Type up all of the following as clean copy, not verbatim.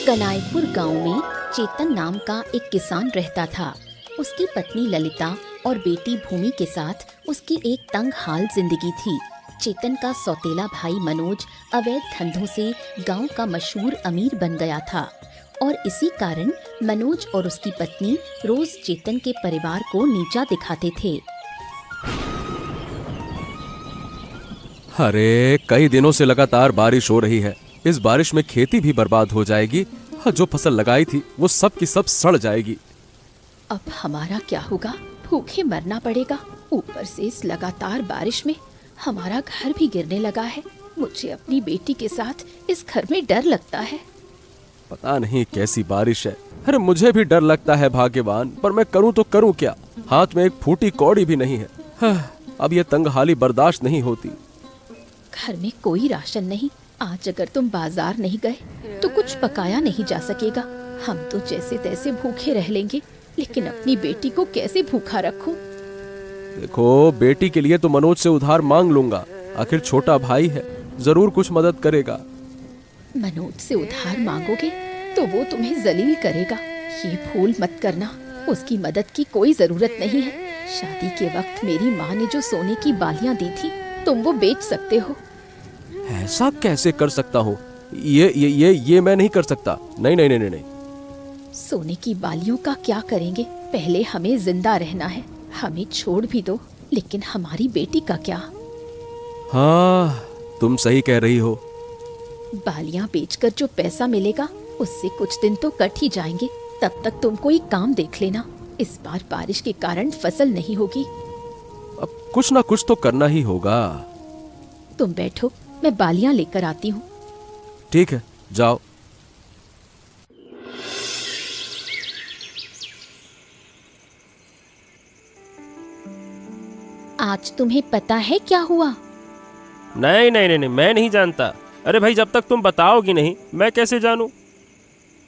कनाईपुर गांव में चेतन नाम का एक किसान रहता था। उसकी पत्नी ललिता और बेटी भूमि के साथ उसकी एक तंग हाल जिंदगी थी। चेतन का सौतेला भाई मनोज अवैध धंधों से गांव का मशहूर अमीर बन गया था और इसी कारण मनोज और उसकी पत्नी रोज चेतन के परिवार को नीचा दिखाते थे। अरे कई दिनों से लगातार बारिश हो रही है। इस बारिश में खेती भी बर्बाद हो जाएगी। जो फसल लगाई थी वो सब की सब सड़ जाएगी। अब हमारा क्या होगा? भूखे मरना पड़ेगा। ऊपर से इस लगातार बारिश में हमारा घर भी गिरने लगा है। मुझे अपनी बेटी के साथ इस घर में डर लगता है। पता नहीं कैसी बारिश है। अरे मुझे भी डर लगता है भाग्यवान, पर मैं करूं तो करूं क्या? हाथ में एक फूटी कौड़ी भी नहीं है। अब ये तंगहाली बर्दाश्त नहीं होती। घर में कोई राशन नहीं। आज अगर तुम बाजार नहीं गए तो कुछ पकाया नहीं जा सकेगा। हम तो जैसे तैसे भूखे रह लेंगे, लेकिन अपनी बेटी को कैसे भूखा रखूं? देखो, बेटी के लिए तो मनोज से उधार मांग लूंगा। आखिर छोटा भाई है, जरूर कुछ मदद करेगा। मनोज से उधार मांगोगे तो वो तुम्हें जलील करेगा। ये भूल मत करना, उसकी मदद की कोई जरूरत नहीं है। शादी के वक्त मेरी माँ ने जो सोने की बालियां दी थी, तुम वो बेच सकते हो। ऐसा कैसे कर सकता हूँ? ये मैं नहीं कर सकता। नहीं नहीं नहीं नहीं, नहीं। सोने की बालियों का क्या करेंगे? पहले हमें जिंदा रहना है। हमें छोड़ भी दो, लेकिन हमारी बेटी का क्या? हाँ, तुम सही कह रही हो। बालियां बेचकर जो पैसा मिलेगा उससे कुछ दिन तो कट ही जाएंगे। तब तक तुम कोई काम देख लेना। इस बार बारिश के कारण फसल नहीं होगी। अब कुछ ना कुछ तो करना ही होगा। तुम बैठो, मैं बालियां लेकर आती हूँ। ठीक है, जाओ। आज तुम्हें पता है क्या हुआ? नहीं नहीं नहीं नहीं, मैं नहीं जानता। अरे भाई, जब तक तुम बताओगी नहीं मैं कैसे जानूं?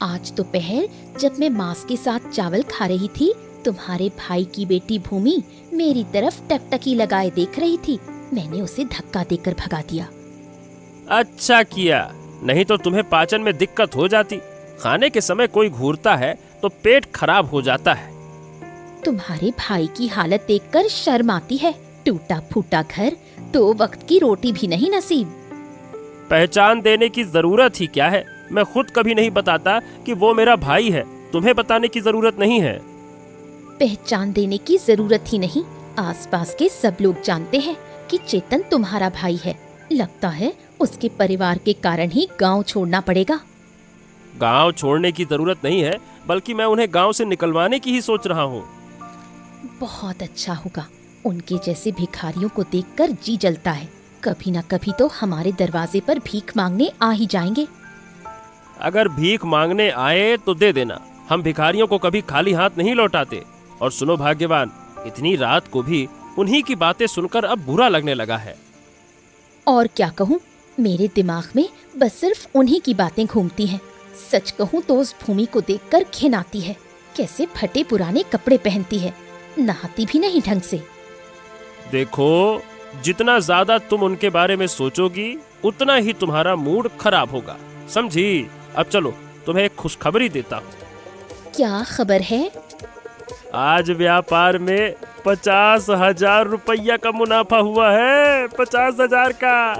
आज दोपहर जब मैं मांस के साथ चावल खा रही थी, तुम्हारे भाई की बेटी भूमि मेरी तरफ टकटकी लगाए देख रही थी। मैंने उसे धक्का देकर भगा दिया। अच्छा किया, नहीं तो तुम्हें पाचन में दिक्कत हो जाती। खाने के समय कोई घूरता है तो पेट खराब हो जाता है। तुम्हारे भाई की हालत देखकर शर्म आती है। टूटा फूटा घर, 2 वक्त की रोटी भी नहीं नसीब। पहचान देने की जरूरत ही क्या है? मैं खुद कभी नहीं बताता कि वो मेरा भाई है। तुम्हें बताने की जरूरत नहीं है। पहचान देने की जरूरत ही नहीं। आसपास के सब लोग जानते हैं कि चेतन तुम्हारा भाई है। लगता है उसके परिवार के कारण ही गांव छोड़ना पड़ेगा। गांव छोड़ने की जरूरत नहीं है, बल्कि मैं उन्हें गांव से निकलवाने की ही सोच रहा हूँ। बहुत अच्छा होगा। उनके जैसे भिखारियों को देखकर जी जलता है। कभी ना कभी तो हमारे दरवाजे पर भीख मांगने आ ही जाएंगे। अगर भीख मांगने आए तो दे देना। हम भिखारियों को कभी खाली हाथ नहीं लौटाते। और सुनो भाग्यवान, इतनी रात को भी उन्हीं की बातें सुनकर अब बुरा लगने लगा है। और क्या कहूँ, मेरे दिमाग में बस सिर्फ उन्हीं की बातें घूमती हैं। सच कहूँ तो उस भूमि को देखकर घिन आती है। कैसे फटे पुराने कपड़े पहनती है, नहाती भी नहीं ढंग से। देखो, जितना ज्यादा तुम उनके बारे में सोचोगी उतना ही तुम्हारा मूड खराब होगा, समझी? अब चलो, तुम्हें एक खुशखबरी देता हूँ। क्या खबर है? आज व्यापार में 50,000 रुपया का मुनाफा हुआ है। 50,000 का।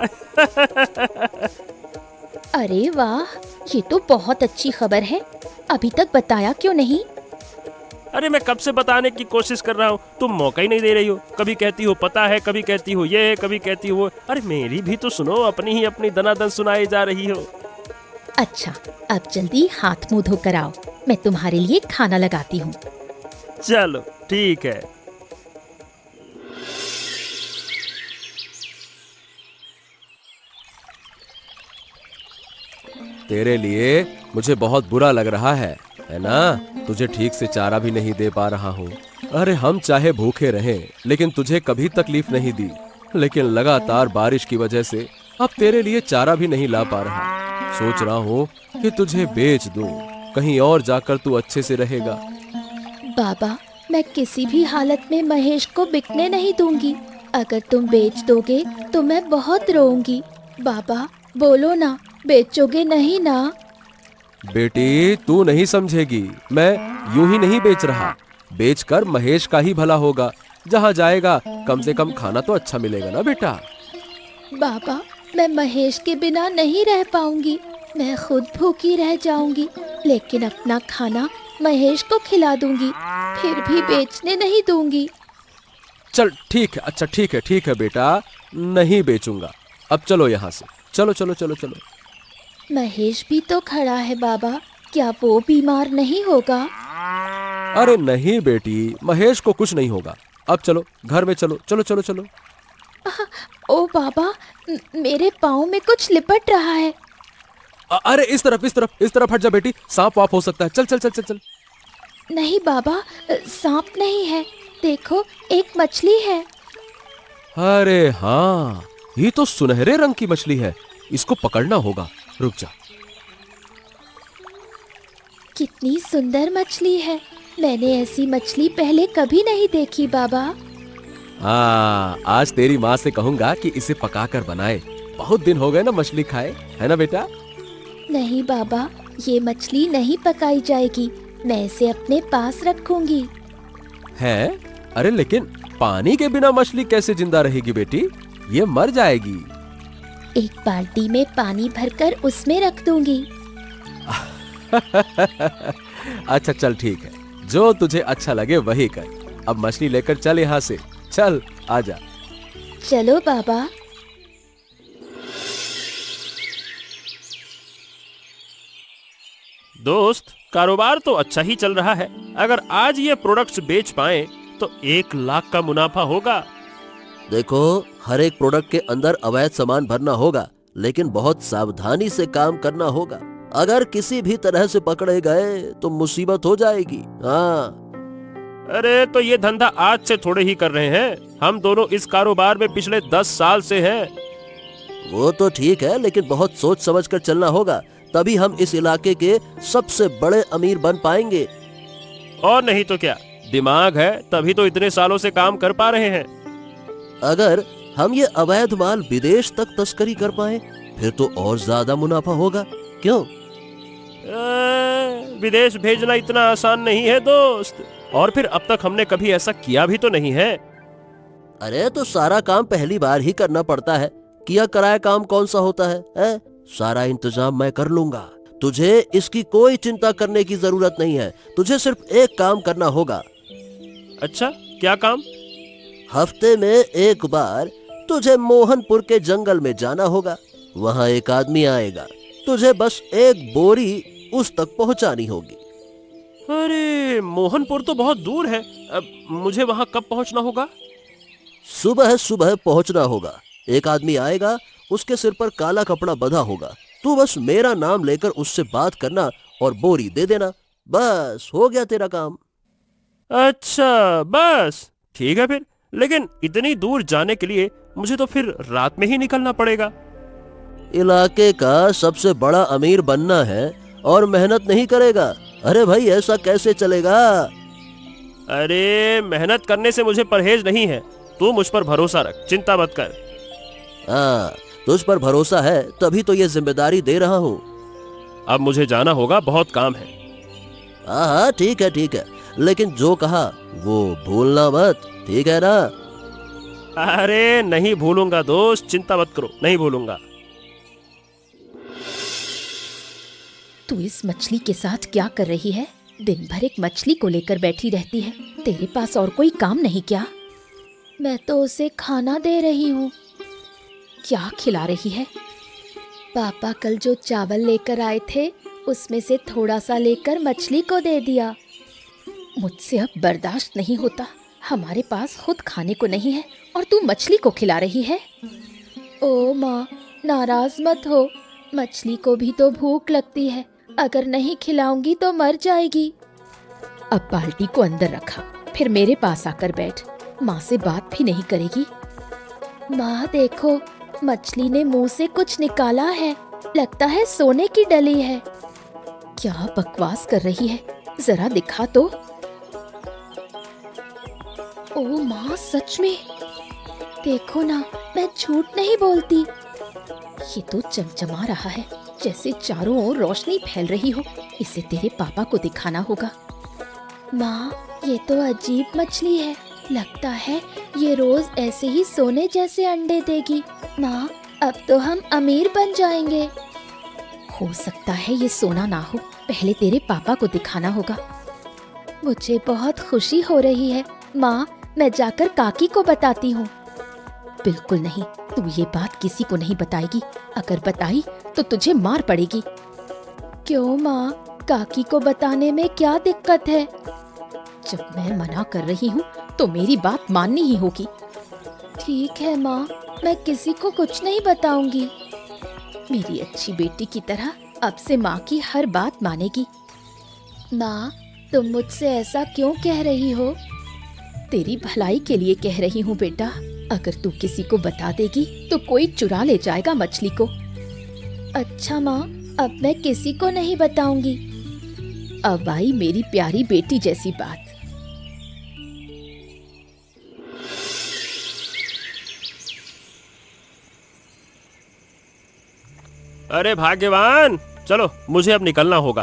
अरे वाह, ये तो बहुत अच्छी खबर है। अभी तक बताया क्यों नहीं? अरे मैं कब से बताने की कोशिश कर रहा हूँ, तुम मौका ही नहीं दे रही हो। कभी कहती हो पता है, कभी कहती हो ये है, कभी कहती हो वो। अरे मेरी भी तो सुनो, अपनी ही अपनी दनादन सुनाई जा रही हो। अच्छा, अब जल्दी हाथ मुंह धोकर आओ, मैं तुम्हारे लिए खाना लगाती हूँ। चलो ठीक है। तेरे लिए मुझे बहुत बुरा लग रहा है ना? तुझे ठीक से चारा भी नहीं दे पा रहा हूँ। अरे हम चाहे भूखे रहें, लेकिन तुझे कभी तकलीफ नहीं दी। लेकिन लगातार बारिश की वजह से अब तेरे लिए चारा भी नहीं ला पा रहा। सोच रहा हूँ कि तुझे बेच दूं, कहीं और जाकर तू अच्छे से रहेगा। बाबा, मैं किसी भी हालत में महेश को बिकने नहीं दूंगी। अगर तुम बेच दोगे तो मैं बहुत रोऊंगी। बाबा बोलो ना, बेचोगे नहीं ना? बेटी तू नहीं समझेगी, मैं यूं ही नहीं बेच रहा। बेचकर महेश का ही भला होगा। जहाँ जाएगा कम से कम खाना तो अच्छा मिलेगा ना बेटा। बाबा, मैं महेश के बिना नहीं रह पाऊंगी। मैं खुद भूखी रह जाऊंगी, लेकिन अपना खाना महेश को खिला दूंगी, फिर भी बेचने नहीं दूंगी। चल ठीक है, अच्छा ठीक है बेटा, नहीं बेचूंगा। अब चलो यहाँ से, चलो चलो चलो चलो। महेश भी तो खड़ा है बाबा, क्या वो बीमार नहीं होगा? अरे नहीं बेटी, महेश को कुछ नहीं होगा। अब चलो घर में, चलो चलो चलो चलो। ओ बाबा, मेरे पाँव में कुछ लिपट रहा है। अरे इस तरफ हट जा बेटी, सांप वाप हो सकता है। चल चल चल चल चल। नहीं बाबा, सांप नहीं है, देखो एक मछली है। अरे हाँ, ये तो सुनहरे रंग की मछली है, इसको पकड़ना होगा। रुक जा। कितनी सुंदर मछली है, मैंने ऐसी मछली पहले कभी नहीं देखी बाबा। हाँ, आज तेरी माँ से कहूंगा कि इसे पकाकर बनाए। बहुत दिन हो गए ना मछली खाए, है ना बेटा? नहीं बाबा, ये मछली नहीं पकाई जाएगी, मैं इसे अपने पास रखूंगी। है? अरे लेकिन पानी के बिना मछली कैसे जिंदा रहेगी बेटी? ये मर जाएगी। एक बाल्टी में पानी भरकर उसमें रख दूंगी। अच्छा चल ठीक है, जो तुझे अच्छा लगे वही कर। अब मछली लेकर चल यहाँ से, चल आजा। चलो बाबा। दोस्त, कारोबार तो अच्छा ही चल रहा है। अगर आज ये प्रोडक्ट्स बेच पाए तो 1 लाख का मुनाफा होगा। देखो, हर एक प्रोडक्ट के अंदर अवैध सामान भरना होगा, लेकिन बहुत सावधानी से काम करना होगा। अगर किसी भी तरह से पकड़े गए तो मुसीबत हो जाएगी। हाँ। अरे तो ये धंधा आज से थोड़े ही कर रहे हैं, हम दोनों इस कारोबार में पिछले 10 साल से हैं। वो तो ठीक है, लेकिन बहुत सोच समझ कर चलना होगा, तभी हम इस इलाके के सबसे बड़े अमीर बन पाएंगे। और नहीं तो क्या, दिमाग है तभी तो इतने सालों से काम कर पा रहे हैं। अगर हम ये अवैध माल विदेश तक तस्करी कर पाए फिर तो और ज्यादा मुनाफा होगा। क्यों? विदेश भेजना इतना आसान नहीं है दोस्त, और फिर अब तक हमने कभी ऐसा किया भी तो नहीं है। अरे तो सारा काम पहली बार ही करना पड़ता है, किया कराया काम कौन सा होता है? सारा इंतजाम मैं कर लूंगा, तुझे इसकी कोई चिंता करने की जरूरत नहीं है। तुझे सिर्फ एक काम करना होगा। अच्छा, क्या काम? हफ्ते में एक बार तुझे मोहनपुर के जंगल में जाना होगा। वहाँ एक आदमी आएगा, तुझे बस एक बोरी उस तक पहुँचानी होगी। अरे मोहनपुर तो बहुत दूर है, अब मुझे वहाँ कब पहुँचना होगा? सुबह सुबह पहुँचना होगा। एक आदमी आएगा, उसके सिर पर काला कपड़ा बंधा होगा। तू बस मेरा नाम लेकर उससे बात करना और बोरी दे देना, बस हो गया तेरा काम। अच्छा बस ठीक है फिर, लेकिन इतनी दूर जाने के लिए मुझे तो फिर रात में ही निकलना पड़ेगा। इलाके का सबसे बड़ा अमीर बनना है और मेहनत नहीं करेगा? अरे भाई, ऐसा कैसे चलेगा? अरे मेहनत करने से मुझे परहेज नहीं है, तू मुझ पर भरोसा रख, चिंता मत कर। हाँ, तुझ पर भरोसा है तभी तो ये जिम्मेदारी दे रहा हूँ। अब मुझे जाना होगा, बहुत काम है। हाँ ठीक है, लेकिन जो कहा वो भूलना मत, ठीक है ना? अरे नहीं भूलूंगा दोस्त, चिंता मत करो, नहीं भूलूंगा। तू इस मछली के साथ क्या कर रही है? दिन भर एक मछली को लेकर बैठी रहती है, तेरे पास और कोई काम नहीं क्या? मैं तो उसे खाना दे रही हूँ। क्या खिला रही है? पापा कल जो चावल लेकर आए थे उसमें से थोड़ा सा लेकर मछली को दे दिया। मुझसे अब बर्दाश्त नहीं होता, हमारे पास खुद खाने को नहीं है और तू मछली को खिला रही है। ओ माँ, नाराज मत हो, मछली को भी तो भूख लगती है, अगर नहीं खिलाऊंगी तो मर जाएगी। अब बाल्टी को अंदर रखा, फिर मेरे पास आकर बैठ, माँ से बात भी नहीं करेगी। माँ देखो, मछली ने मुंह से कुछ निकाला है, लगता है सोने की डली है। क्या बकवास कर रही है, जरा दिखा तो। ओ माँ, सच में देखो ना, मैं झूठ नहीं बोलती। ये तो चमचमा रहा है, जैसे चारों ओर रोशनी फैल रही हो। इसे तेरे पापा को दिखाना होगा। माँ, ये तो अजीब मछली है। लगता है ये रोज ऐसे ही सोने जैसे अंडे देगी। माँ, अब तो हम अमीर बन जाएंगे। हो सकता है ये सोना ना हो। पहले तेरे पापा को दिखाना होगा। मुझे बहुत खुशी हो रही है। माँ, मैं जाकर काकी को बताती हूँ। बिल्कुल नहीं, तू ये बात किसी को नहीं बताएगी। अगर बताई तो तुझे मार पड़ेगी। क्यों माँ, काकी को बताने में क्या दिक्कत है? जब मैं मना कर रही हूँ तो मेरी बात माननी ही होगी। ठीक है माँ, मैं किसी को कुछ नहीं बताऊंगी। मेरी अच्छी बेटी की तरह अब से माँ की हर बात मानेगी। माँ, तुम मुझसे ऐसा क्यों कह रही हो? तेरी भलाई के लिए कह रही हूँ बेटा। अगर तू किसी को बता देगी तो कोई चुरा ले जाएगा मछली को। अच्छा माँ, अब मैं किसी को नहीं बताऊंगी। अब आई मेरी प्यारी बेटी जैसी बात। अरे भाग्यवान, चलो मुझे अब निकलना होगा।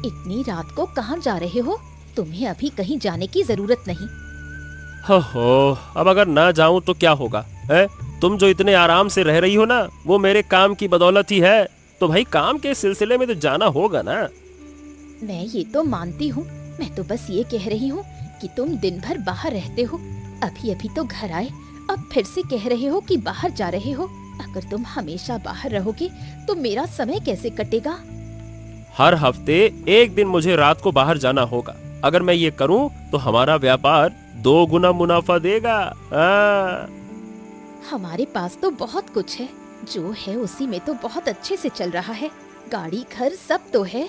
इतनी रात को कहाँ जा रहे हो? तुम्हें अभी कहीं जाने की जरूरत नहीं। हो, अब अगर ना जाऊं तो क्या होगा? है, तुम जो इतने आराम से रह रही हो ना, वो मेरे काम की बदौलत ही है। तो भाई काम के सिलसिले में तो जाना होगा ना। मैं ये तो मानती हूँ। मैं तो बस ये कह रही हूँ कि तुम दिन भर बाहर रहते हो। अभी अभी तो घर आए, अब फिर से कह रहे हो कि बाहर जा रहे हो। अगर तुम हमेशा बाहर रहोगे तो मेरा समय कैसे कटेगा? हर हफ्ते एक दिन मुझे रात को बाहर जाना होगा। अगर मैं ये करूं तो हमारा व्यापार 2 गुना मुनाफा देगा। हमारे पास तो बहुत कुछ है। जो है उसी में तो बहुत अच्छे से चल रहा है। गाड़ी, घर सब तो है।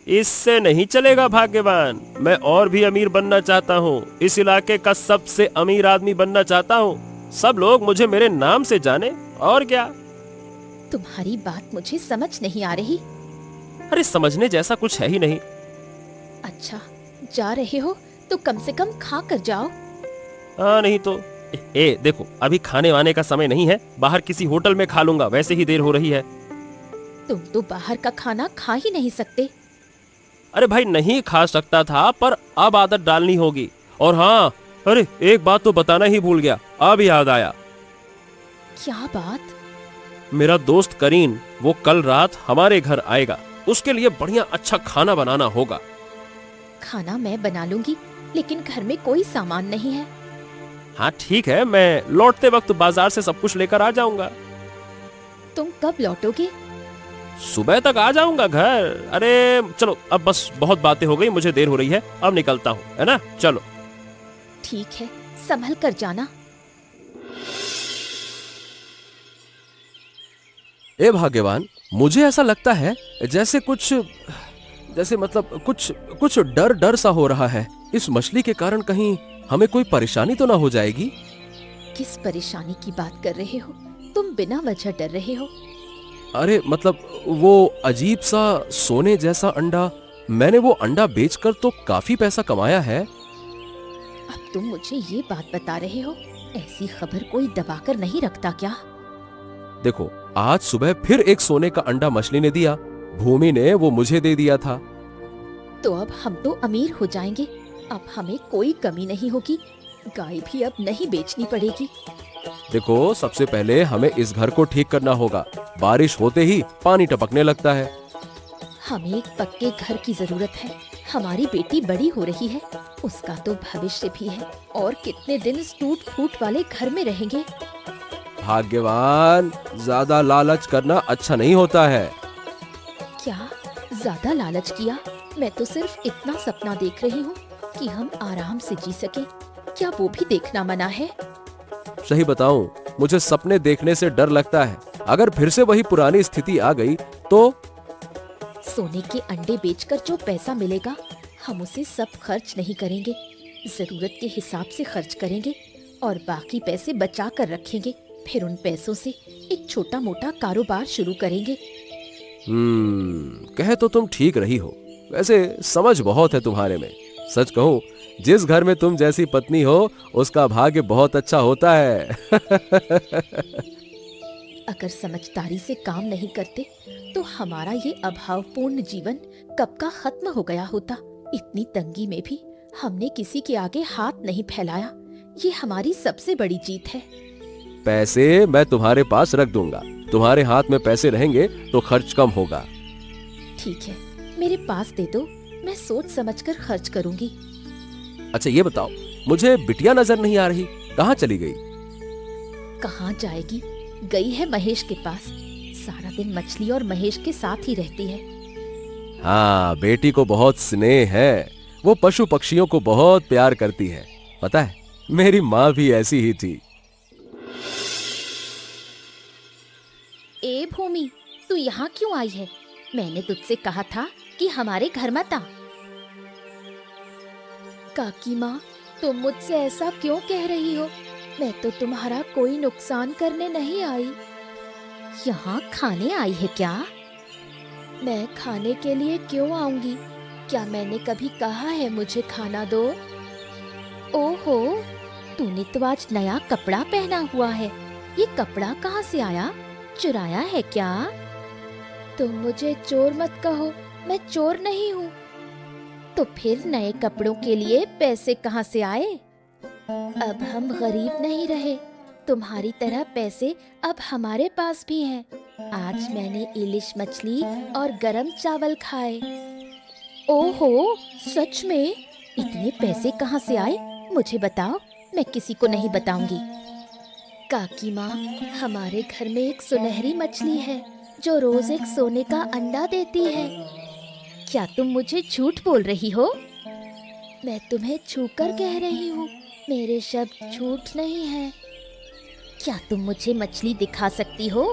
इससे नहीं चलेगा भाग्यवान। मैं और भी अमीर बनना चाहता हूँ। इस इलाके का सबसे अमीर आदमी बनना चाहता हूँ। सब लोग मुझे मेरे नाम से जाने, और क्या। तुम्हारी बात मुझे समझ नहीं आ रही। अरे समझने जैसा कुछ है ही नहीं। अच्छा, जा रहे हो तो कम से कम खा कर जाओ। हाँ, नहीं तो देखो, अभी खाने वाने का समय नहीं है। बाहर किसी होटल में खा लूंगा, वैसे ही देर हो रही है। तुम तो बाहर का खाना खा ही नहीं सकते। अरे भाई, नहीं खा सकता था, पर अब आदत डालनी होगी। और हाँ, अरे एक बात तो बताना ही भूल गया, अब याद आया। क्या बात? मेरा दोस्त करीन, वो कल रात हमारे घर आएगा। उसके लिए बढ़िया अच्छा खाना बनाना होगा। खाना मैं बना लूंगी, लेकिन घर में कोई सामान नहीं है। हाँ ठीक है, मैं लौटते वक्त बाजार से सब कुछ लेकर आ जाऊंगा। तुम कब लौटोगे? सुबह तक आ जाऊंगा घर। अरे चलो, अब बस बहुत बातें हो गई, मुझे देर हो रही है, अब निकलता हूँ, है ना? चलो। ठीक है, संभल कर जाना। ए भाग्यवान, मुझे ऐसा लगता है जैसे कुछ डर डर सा हो रहा है। इस मछली के कारण कहीं हमें कोई परेशानी तो ना हो जाएगी? किस परेशानी की बात कर रहे हो? तुम बिना वजह डर रहे हो। अरे मतलब वो अजीब सा सोने जैसा अंडा, मैंने वो अंडा बेचकर तो काफी पैसा कमाया है। अब तुम मुझे ये बात बता रहे हो? ऐसी खबर कोई दबाकर नहीं रखता क्या? देखो, आज सुबह फिर एक सोने का अंडा मछली ने दिया। भूमि ने वो मुझे दे दिया था। तो अब हम तो अमीर हो जाएंगे। अब हमें कोई कमी नहीं होगी। गाय भी अब नहीं बेचनी पड़ेगी। देखो, सबसे पहले हमें इस घर को ठीक करना होगा। बारिश होते ही पानी टपकने लगता है। हमें एक पक्के घर की जरूरत है। हमारी बेटी बड़ी हो रही है, उसका तो भविष्य भी है। और कितने दिन इस टूट फूट वाले घर में रहेंगे? भाग्यवान, ज्यादा लालच करना अच्छा नहीं होता है। क्या ज्यादा लालच किया? मैं तो सिर्फ इतना सपना देख रही हूँ कि हम आराम से जी सके। क्या वो भी देखना मना है? सही बताऊं, मुझे सपने देखने से डर लगता है। अगर फिर से वही पुरानी स्थिति आ गई तो? सोने के अंडे बेचकर जो पैसा मिलेगा, हम उसे सब खर्च नहीं करेंगे। जरूरत के हिसाब से खर्च करेंगे और बाकी पैसे बचा कर रखेंगे। फिर उन पैसों से एक छोटा मोटा कारोबार शुरू करेंगे। कहे तो तुम ठीक रही हो। वैसे समझ बहुत है तुम्हारे में। सच कहूं, जिस घर में तुम जैसी पत्नी हो उसका भाग्य बहुत अच्छा होता है। अगर समझदारी से काम नहीं करते तो हमारा ये अभावपूर्ण जीवन कब का खत्म हो गया होता। इतनी तंगी में भी हमने किसी के आगे हाथ नहीं फैलाया। ये हमारी सबसे बड़ी जीत है। पैसे मैं तुम्हारे पास रख दूंगा। तुम्हारे हाथ में पैसे रहेंगे तो खर्च कम होगा। ठीक है, मेरे पास दे दो, मैं सोच समझकर खर्च करूंगी। अच्छा ये बताओ, मुझे बिटिया नजर नहीं आ रही, कहाँ चली गई? कहाँ जाएगी, गई है महेश के पास। सारा दिन मछली और महेश के साथ ही रहती है। हाँ, बेटी को बहुत स्नेह है। वो पशु पक्षियों को बहुत प्यार करती है। पता है, मेरी माँ भी ऐसी ही थी। ए भूमि, तू यहाँ क्यों आई है? मैंने तुझसे कहा था कि हमारे घर मत आ। काकी माँ, तुम मुझसे ऐसा क्यों कह रही हो? मैं तो तुम्हारा कोई नुकसान करने नहीं आई। यहाँ खाने आई है क्या? मैं खाने के लिए क्यों आऊंगी? क्या मैंने कभी कहा है मुझे खाना दो? ओहो, तूने तो आज नया कपड़ा पहना हुआ है। ये कपड़ा कहाँ से आया? चुराया है क्या? तुम मुझे चोर मत कहो, मैं चोर नहीं हूँ। तो फिर नए कपड़ों के लिए पैसे कहाँ से आए? अब हम गरीब नहीं रहे। तुम्हारी तरह पैसे अब हमारे पास भी हैं। आज मैंने इलिश मछली और गरम चावल खाए। ओहो, सच में? इतने पैसे कहाँ से आए? मुझे बताओ, मैं किसी को नहीं बताऊंगी। काकी माँ, हमारे घर में एक सुनहरी मछली है जो रोज एक सोने का अंडा देती है। क्या तुम मुझे झूठ बोल रही हो? मैं तुम्हें छूकर कह रही हूँ, मेरे शब्द झूठ नहीं है। क्या तुम मुझे मछली दिखा सकती हो?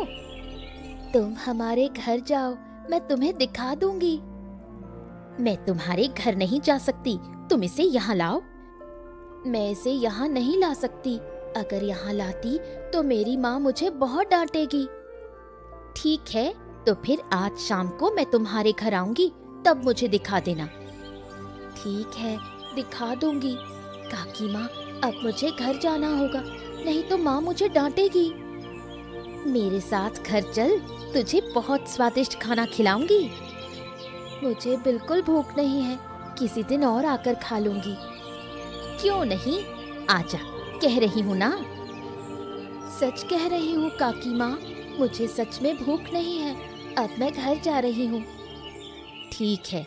तुम हमारे घर जाओ, मैं तुम्हें दिखा दूंगी। मैं तुम्हारे घर नहीं जा सकती, तुम इसे यहाँ लाओ। मैं इसे यहाँ नहीं ला सकती। अगर यहाँ लाती तो मेरी माँ मुझे बहुत डांटेगी। ठीक है, तो फिर आज शाम को मैं तुम्हारे घर आऊंगी, तब मुझे दिखा देना। ठीक है, दिखा दूंगी। काकी माँ, अब मुझे घर जाना होगा, नहीं तो माँ मुझे डांटेगी। मेरे साथ घर चल, तुझे बहुत स्वादिष्ट खाना खिलाऊंगी। मुझे बिल्कुल भूख नहीं है, किसी दिन और आकर खा लूंगी। क्यों नहीं, आजा, कह रही हूँ ना। सच कह रही हूँ काकी माँ, मुझे सच में भूख नहीं है। अब मैं घर जा रही हूँ। ठीक है।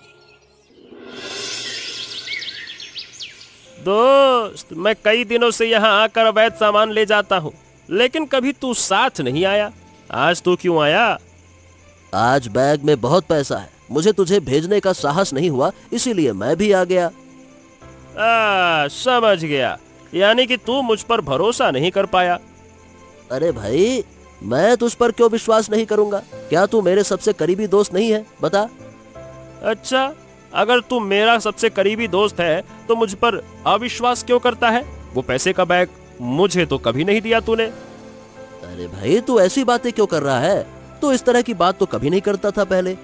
दोस्त, मैं कई दिनों से यहाँ आकर अवैध सामान ले जाता हूँ, लेकिन कभी तू साथ नहीं आया। आज तू क्यों आया? आज बैग में बहुत पैसा है, मुझे तुझे भेजने का साहस नहीं हुआ, इसीलिए मैं भी आ गया। समझ गया, यानी कि तू मुझ पर भरोसा नहीं कर पाया। अरे भाई, मैं तुझ पर क्यों विश्वास नहीं करूंगा? क्या तू मेरे सबसे करीबी दोस्त नहीं है? बता। अच्छा, अगर तू मेरा सबसे करीबी दोस्त है तो मुझ पर अविश्वास क्यों करता है? वो पैसे का बैग मुझे तो कभी नहीं दिया तूने। अरे भाई, तू ऐसी बातें क्यों कर रहा है? तू इस तरह की बात तो कभी नहीं करता था पहले।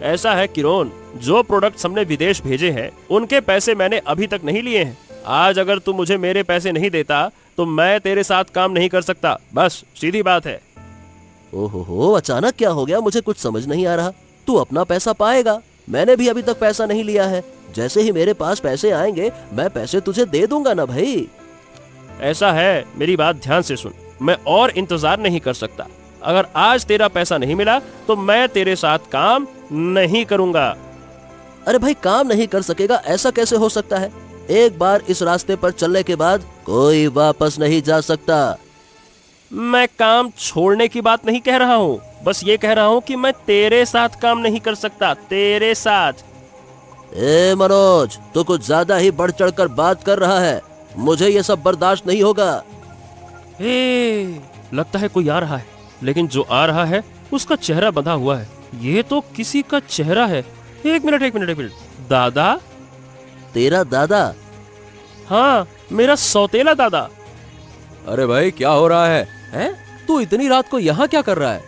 ऐसा है किरोन, जो प्रोडक्ट्स हमने विदेश भेजे हैं उनके पैसे मैंने अभी तक नहीं लिए हैं। आज अगर तू मुझे मेरे पैसे नहीं देता तो मैं तेरे साथ काम नहीं कर सकता। बस सीधी बात है। ओहो, अचानक क्या हो गया? मुझे कुछ समझ नहीं आ रहा। तू अपना पैसा पाएगा, मैंने भी अभी तक पैसा नहीं लिया है। जैसे ही मेरे पास पैसे आएंगे मैं पैसे तुझे दे दूंगा ना भाई। ऐसा है, मेरी बात ध्यान से सुन, मैं और इंतजार नहीं कर सकता। अगर आज तेरा पैसा नहीं मिला तो मैं तेरे साथ काम नहीं करूंगा। अरे भाई, काम नहीं कर सकेगा ऐसा कैसे हो सकता है? एक बार इस रास्ते पर चलने के बाद कोई वापस नहीं जा सकता। मैं काम छोड़ने की बात नहीं कह रहा हूँ, बस ये कह रहा हूँ कि मैं तेरे साथ काम नहीं कर सकता, तेरे साथ। ए मनोज, तू कुछ ज्यादा ही बढ़ चढ़ कर बात कर रहा है। मुझे ये सब बर्दाश्त नहीं होगा। लगता है कोई आ रहा है, लेकिन जो आ रहा है उसका चेहरा बंधा हुआ है। ये तो किसी का चेहरा है। एक मिनट। दादा? तेरा दादा? हाँ, मेरा सौतेला दादा। अरे भाई, क्या हो रहा है? हैं? तू इतनी रात को यहाँ क्या कर रहा है?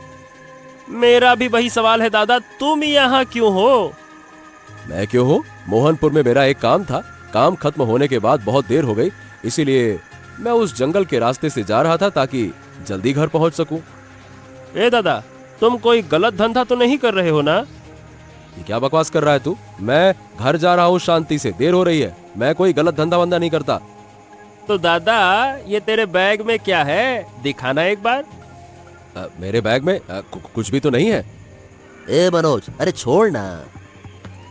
मेरा भी वही सवाल है दादा, तुम यहाँ क्यों हो? मैं क्यों हूँ? मोहनपुर में मेरा एक काम था, काम खत्म होने के बाद बहुत देर हो गई, इसीलिए मैं उस जंगल के रास्ते से जा रहा था ताकि जल्दी घर पहुँच सकूं। ए दादा, तुम कोई गलत धंधा तो नहीं कर रहे हो ना? ये क्या बकवास कर रहा है तू? मैं घर जा रहा हूँ शांति से, देर हो रही है। मैं कोई गलत धंधा वंदा नहीं करता। तो दादा, ये तेरे बैग में क्या है, दिखाना एक बार। मेरे बैग में कुछ भी तो नहीं है। ए मनोज, अरे छोड़ ना।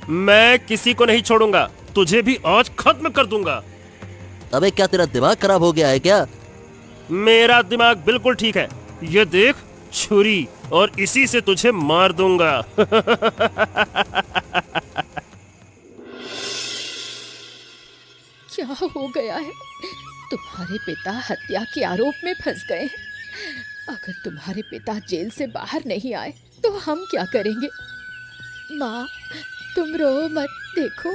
मैं किसी को नहीं छोड़ूंगा, तुझे भी आज खत्म कर दूंगा। अबे क्या तेरा दिमाग खराब हो गया है क्या? मेरा दिमाग बिल्कुल ठीक है। ये देख, छुरी, और इसी से तुझे मार दूंगा। क्या हो गया है? तुम्हारे पिता हत्या के आरोप में फंस गए हैं। अगर तुम्हारे पिता जेल से बाहर नहीं आए तो हम क्या करेंगे? माँ, तुम रो मत। देखो,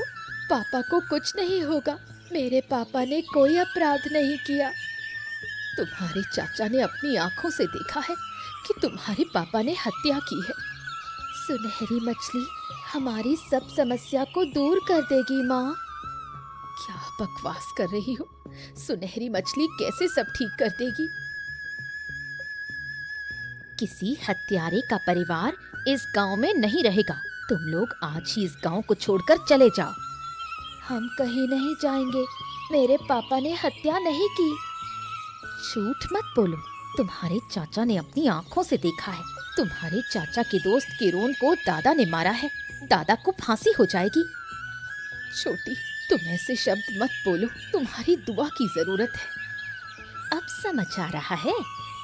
पापा को कुछ नहीं होगा। मेरे पापा ने कोई अपराध नहीं किया। तुम्हारे चाचा ने अपनी आंखों से देखा है कि तुम्हारे पापा ने हत्या की है। सुनहरी मछली हमारी सब समस्या को दूर कर देगी। माँ, क्या बकवास कर रही हो? सुनहरी मछली कैसे सब ठीक कर देगी? किसी हत्यारे का परिवार इस गांव में नहीं रहेगा। तुम लोग आज ही इस गांव को छोड़कर चले जाओ। हम कहीं नहीं जाएंगे। मेरे पापा ने हत्या नहीं की। झूठ मत बोलो। तुम्हारे चाचा ने अपनी आंखों से देखा है। तुम्हारे चाचा के दोस्त किरोन को दादा ने मारा है। दादा को फांसी हो जाएगी। छोटी, तुम ऐसे शब्द मत बोलो। तुम्हारी दुआ की जरूरत है। अब समझ आ रहा है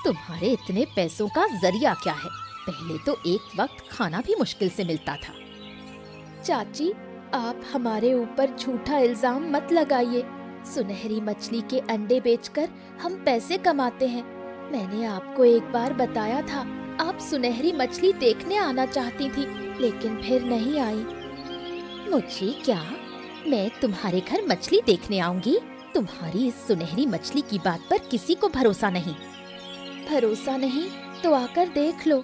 तुम्हारे इतने पैसों का जरिया क्या है। पहले तो एक वक्त खाना भी मुश्किल से मिलता था। चाची, आप हमारे ऊपर झूठा इल्जाम मत लगाइए। सुनहरी मछली के अंडे बेचकर हम पैसे कमाते हैं। मैंने आपको एक बार बताया था, आप सुनहरी मछली देखने आना चाहती थी, लेकिन फिर नहीं आई। मुझे क्या? मैं तुम्हारे घर मछली देखने आऊंगी? तुम्हारी इस सुनहरी मछली की बात पर किसी को भरोसा नहीं। भरोसा नहीं तो आकर देख लो।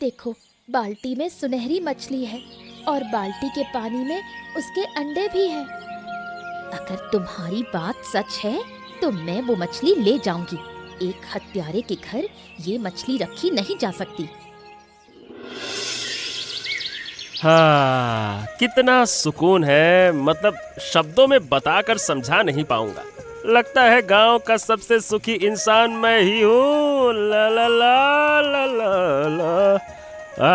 देखो, बाल्टी में सुनहरी मछली है और बाल्टी के पानी में उसके अंडे भी हैं। अगर तुम्हारी बात सच है तो मैं वो मछली ले जाऊंगी। एक हत्यारे के घर ये मछली रखी नहीं जा सकती। हाँ, कितना सुकून है, मतलब शब्दों में बताकर समझा नहीं पाऊंगा। लगता है गांव का सबसे सुखी इंसान मैं ही हूँ। ला ला ला ला ला ला।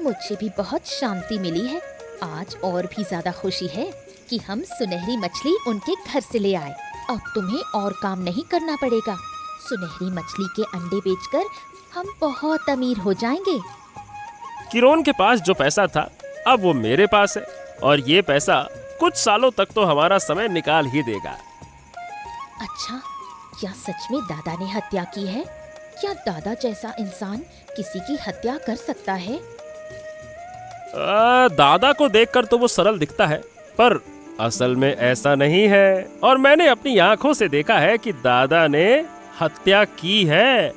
मुझे भी बहुत शांति मिली है। आज और भी ज्यादा खुशी है कि हम सुनहरी मछली उनके घर से ले आए। अब तुम्हें और काम नहीं करना पड़ेगा। सुनहरी मछली के अंडे बेचकर हम बहुत अमीर हो जाएंगे। किरोन के पास जो पैसा था अब वो मेरे पास है, और ये पैसा कुछ सालों तक तो हमारा समय निकाल ही देगा। अच्छा, क्या सच में दादा ने हत्या की है? क्या दादा जैसा इंसान किसी की हत्या कर सकता है? दादा को देखकर तो वो सरल दिखता है, पर असल में ऐसा नहीं है। और मैंने अपनी आंखों से देखा है कि दादा ने हत्या की है।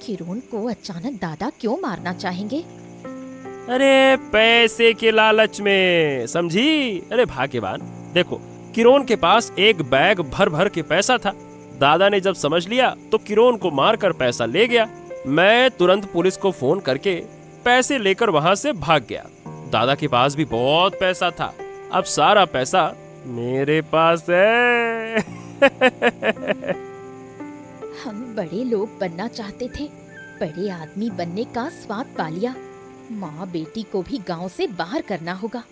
किरोन को अचानक दादा क्यों मारना चाहेंगे? अरे पैसे के लालच में, समझी? अरे भाग्यवान, देखो किरोन के पास एक बैग भर भर के पैसा था। दादा ने जब समझ लिया तो किरोन को मारकर पैसा ले गया। मैं तुरंत पुलिस को फोन करके पैसे लेकर वहां से भाग गया। दादा के पास भी बहुत पैसा था। अब सारा पैसा मेरे पास है। हम बड़े लोग बनना चाहते थे, बड़े आदमी बनने का स्वाद पा लिया। माँ बेटी को भी गांव से बाहर करना होगा।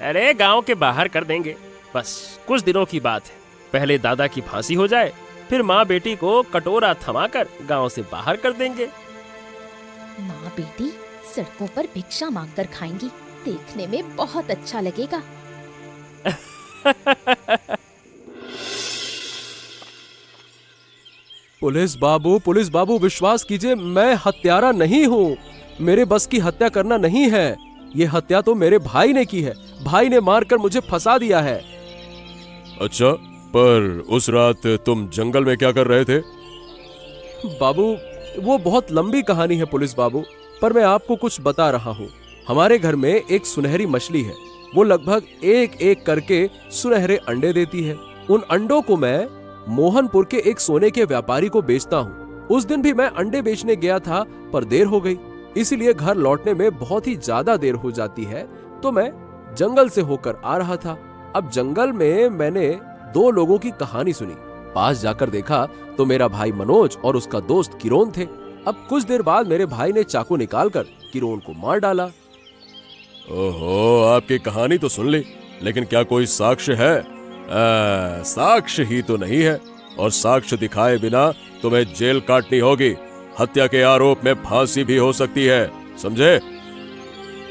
अरे गांव के बाहर कर देंगे, बस कुछ दिनों की बात है। पहले दादा की फांसी हो जाए, फिर माँ बेटी को कटोरा थमाकर गांव से बाहर कर देंगे। माँ बेटी सड़कों पर भिक्षा मांगकर खाएंगी। देखने में बहुत अच्छा लगेगा। पुलिस बाबू विश्वास कीजिए, मैं हत्यारा नहीं हूँ। मेरे बस की हत्या करना नहीं है। ये हत्या तो मेरे भाई ने की है। भाई ने मारकर मुझे फंसा दिया है। अच्छा, पर उस रात तुम जंगल में क्या कर रहे थे? बाबू, वो बहुत लंबी कहानी है पुलिस बाबू, पर मैं आपको कुछ बता रहा हूँ। हमारे घर में एक सुनहरी मछली है। वो लगभग एक एक करके सुनहरे अंडे देती है। उन अंडों को मैं मोहनपुर के एक सोने के व्यापारी को बेचता हूँ। उस दिन भी मैं अंडे बेचने गया था, पर देर हो गई, इसीलिए घर लौटने में बहुत ही ज्यादा देर हो जाती है। तो मैं जंगल से होकर आ रहा था। अब जंगल में मैंने 2 लोगों की कहानी सुनी। पास जाकर देखा तो मेरा भाई मनोज और उसका दोस्त किरोन थे। अब कुछ देर बाद मेरे भाई ने चाकू निकालकर किरोन को मार डाला। ओहो, आपकी कहानी तो सुन ली, लेकिन क्या कोई साक्ष्य है? साक्ष्य ही तो नहीं है, और साक्ष्य दिखाए बिना तुम्हें जेल काटनी होगी। हत्या के आरोप में फांसी भी हो सकती है, समझे?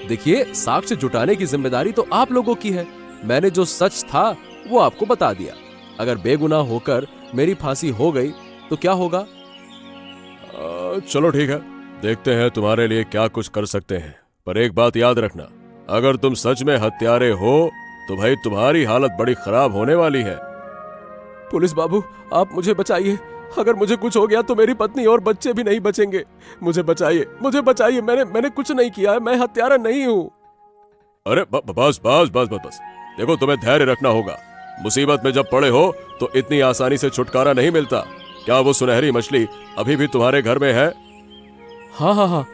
देखिए, साक्ष्य जुटाने की जिम्मेदारी तो आप लोगों की है। मैंने जो सच था वो आपको बता दिया। अगर बेगुनाह होकर मेरी फांसी हो गई तो क्या होगा? चलो ठीक है, देखते हैं तुम्हारे लिए क्या कुछ कर सकते हैं। पर एक बात याद रखना, अगर तुम सच में हत्यारे हो तो भाई तुम्हारी हालत बड़ी खराब होने वाली है। पुलिस बाबू, आप मुझे बचाइए। अगर मुझे कुछ हो गया तो मेरी पत्नी और बच्चे भी नहीं बचेंगे। मुझे बचाइए, मुझे बचाइए। मैंने कुछ नहीं किया है, मैं हत्यारा नहीं हूँ। अरे बस बस बस बस बस, देखो तुम्हें धैर्य रखना होगा। मुसीबत में जब पड़े हो तो इतनी आसानी से छुटकारा नहीं मिलता। क्या वो सुनहरी मछली अभी भी तुम्हारे घर में है? हाँ हाँ हाँ,